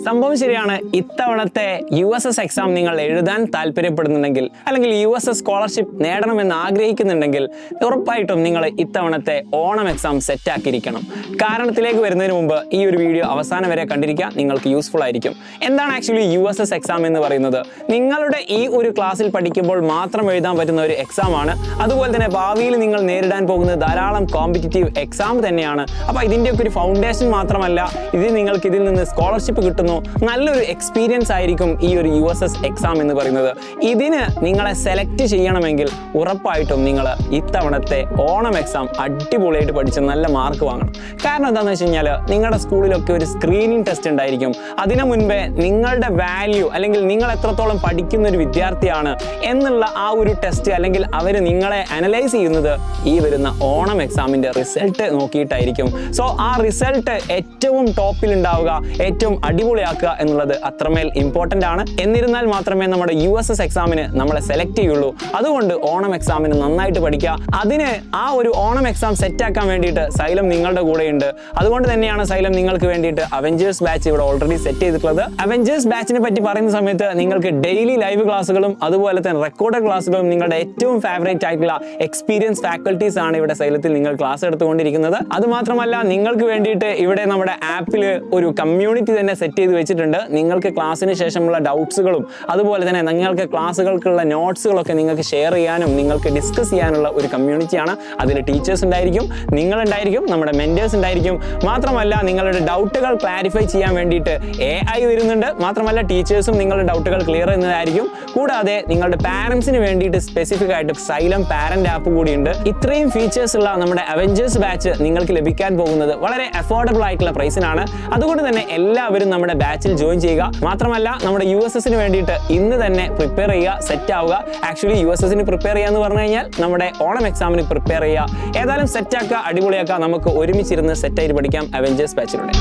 സംഭവം ശരിയാണ്. ഇത്തവണത്തെ USS എക്സാം നിങ്ങൾ എഴുതാൻ താല്പര്യപ്പെടുന്നുണ്ടെങ്കിൽ അല്ലെങ്കിൽ USS സ്കോളർഷിപ്പ് നേടണമെന്ന് ആഗ്രഹിക്കുന്നുണ്ടെങ്കിൽ ഉറപ്പായിട്ടും നിങ്ങൾ ഇത്തവണത്തെ ഓണം എക്സാം സെറ്റ് ആക്കിയിരിക്കണം. കാരണത്തിലേക്ക് വരുന്നതിന് മുമ്പ് ഈ ഒരു വീഡിയോ അവസാനം വരെ കണ്ടിരിക്കുക, നിങ്ങൾക്ക് യൂസ്ഫുൾ ആയിരിക്കും. എന്താണ് ആക്ച്വലി USS എക്സാം എന്ന് പറയുന്നത്? നിങ്ങളുടെ ഈ ഒരു ക്ലാസ്സിൽ പഠിക്കുമ്പോൾ മാത്രം എഴുതാൻ പറ്റുന്ന ഒരു എക്സാം ആണ്. അതുപോലെ തന്നെ ഭാവിയിൽ നിങ്ങൾ നേരിടാൻ പോകുന്നത് ധാരാളം കോമ്പറ്റീറ്റീവ് എക്സാം തന്നെയാണ്. അപ്പോൾ ഇതിൻ്റെയൊക്കെ ഒരു ഫൗണ്ടേഷൻ മാത്രമല്ല, നിങ്ങൾക്ക് ഇതിൽ നിന്ന് സ്കോളർഷിപ്പ് കിട്ടുന്നു. നല്ലൊരു എക്സ്പീരിയൻസ് ആയിരിക്കും ഈ ഒരു USS എക്സാം എന്ന് പറയുന്നത്. ഇതിന് നിങ്ങളെ സെലക്ട് ചെയ്യണമെങ്കിൽ ഉറപ്പായിട്ടും നിങ്ങൾ ഇത്തവണത്തെ ഓണം എക്സാം അടിപൊളിയായിട്ട് പഠിച്ച് നല്ല മാർക്ക് വാങ്ങണം. കാരണം എന്താണെന്ന് വെച്ച് കഴിഞ്ഞാൽ നിങ്ങളുടെ സ്കൂളിലൊക്കെ ഒരു സ്ക്രീനിങ് ടെസ്റ്റ് ഉണ്ടായിരിക്കും. അതിനു മുൻപേ നിങ്ങളുടെ വാല്യൂ അല്ലെങ്കിൽ നിങ്ങൾ എത്രത്തോളം പഠിക്കുന്ന ഒരു വിദ്യാർത്ഥിയാണ് എന്നുള്ള ആ ഒരു ടെസ്റ്റ് അല്ലെങ്കിൽ അവർ നിങ്ങളെ അനലൈസ് ചെയ്യുന്നത് ഈ വരുന്ന ഓണം എക്സാമിൻ്റെ റിസൾട്ട് നോക്കിയിട്ടായിരിക്കും. സോ ആ റിസൾട്ട് ഏറ്റവും ടോപ്പിൽ ഉണ്ടാവുക, ഏറ്റവും അടിപൊളിയാക്കുക എന്നുള്ളത് അത്രമേൽ ഇമ്പോർട്ടൻ്റ് ആണ്. എന്നിരുന്നാൽ മാത്രമേ നമ്മുടെ USS എക്സാമിന് നമ്മളെ സെലക്ട് ചെയ്യുള്ളൂ. അതുകൊണ്ട് ഓണം എക്സാമിന് നന്നായിട്ട് പഠിക്കുക. അതിന് ആ ഒരു ഓണം എക്സാം സെറ്റ് ആക്കാൻ വേണ്ടിയിട്ട് സൈലം നിങ്ങളുടെ കൂടെയുണ്ട്. അതുകൊണ്ട് തന്നെയാണ് സൈലം നിങ്ങൾക്ക് വേണ്ടിയിട്ട് അവഞ്ചേഴ്സ് ബാച്ച് ഇവിടെ ഓൾറെഡി സെറ്റ് ചെയ്തിട്ടുള്ളത്. അവഞ്ചേഴ്സ് ബാച്ചിനെ പറ്റി പറയുന്ന സമയത്ത് നിങ്ങൾക്ക് ഡെയിലി ലൈവ് ക്ലാസ്സുകളും അതുപോലെ തന്നെ റെക്കോർഡഡ് ക്ലാസ്സുകളും നിങ്ങളുടെ ഏറ്റവും ഫേവറേറ്റ് ആയിട്ടുള്ള എക്സ്പീരിയൻസ് ഫാക്കൽറ്റീസ് ആണ് ഇവിടെ സൈലത്തിൽ നിങ്ങൾ ക്ലാസ് എടുത്തുകൊണ്ടിരിക്കുന്നത്. അതുമാത്രമല്ല നിങ്ങൾക്ക് വേണ്ടിയിട്ട് ഇവിടെ നമ്മുടെ ആപ്പിൽ ഒരു കമ്മ്യൂണിറ്റി തന്നെ സെറ്റ് ചെയ്ത് വെച്ചിട്ടുണ്ട്. നിങ്ങൾക്ക് ക്ലാസ്സിന് ശേഷമുള്ള ഡൗട്ട്സുകളും അതുപോലെ തന്നെ നിങ്ങൾക്ക് ക്ലാസ്സുകൾക്കുള്ള നോട്ട്സുകളൊക്കെ നിങ്ങൾക്ക് ഷെയർ ചെയ്യാനും നിങ്ങൾക്ക് ഡിസ്കസ് ചെയ്യാനുള്ള ഒരു കമ്മ്യൂണിറ്റിയാണ്. അതിൽ ടീച്ചേഴ്സ് ഉണ്ടായിരിക്കും, നിങ്ങളുണ്ടായിരിക്കും, നമ്മുടെ മെന്റേഴ്സ് ഉണ്ടായിരിക്കും. മാത്രമല്ല നിങ്ങളുടെ ഡൗട്ടുകൾ ക്ലാരിഫൈ ചെയ്യാൻ വേണ്ടിയിട്ട് AI വരുന്നുണ്ട്. മാത്രമല്ല ടീച്ചേഴ്സും നിങ്ങളുടെ ഡൗട്ടുകൾ ക്ലിയർ ചെയ്യുന്നതായിരിക്കും. കൂടാതെ നിങ്ങളുടെ പാരൻസിന് വേണ്ടിയിട്ട് സ്പെസിഫിക് ആയിട്ട് സൈലം പാരന്റ് ആപ്പ് കൂടിയുണ്ട്. ഇത്രയും ഫീച്ചേഴ്സ് ഉള്ള നമ്മുടെ അവഞ്ചേഴ്സ് ബാച്ച് നിങ്ങൾക്ക് ലഭിക്കാൻ പോകുന്നത് വളരെ അഫോർഡബിൾ ആയിട്ടുള്ള പ്രൈസിനാണ്. അതുകൊണ്ട് തന്നെ എല്ലാവരും നമ്മുടെ ബാച്ചിൽ ജോയിൻ ചെയ്യുക. മാത്രമല്ല നമ്മുടെ USSന് വേണ്ടിയിട്ട് ഇന്ന് തന്നെ പ്രിപ്പയർ ചെയ്യുക, സെറ്റ് ആവുക. ആക്ച്വലി USSന് പ്രിപ്പയർ ചെയ്യുക എന്ന് പറഞ്ഞു കഴിഞ്ഞാൽ നമ്മുടെ ഓണം എക്സാമിന് പ്രിപ്പയർ ചെയ്യുക. ഏതായാലും സെറ്റ് ആക്കുക, അടിപൊളിയാക്കുക. നമുക്ക് ഒരുമിച്ചിരുന്ന് സെറ്റായിട്ട് പഠിക്കാം അവഞ്ചേഴ്സ് ബാച്ചിലൂടെ.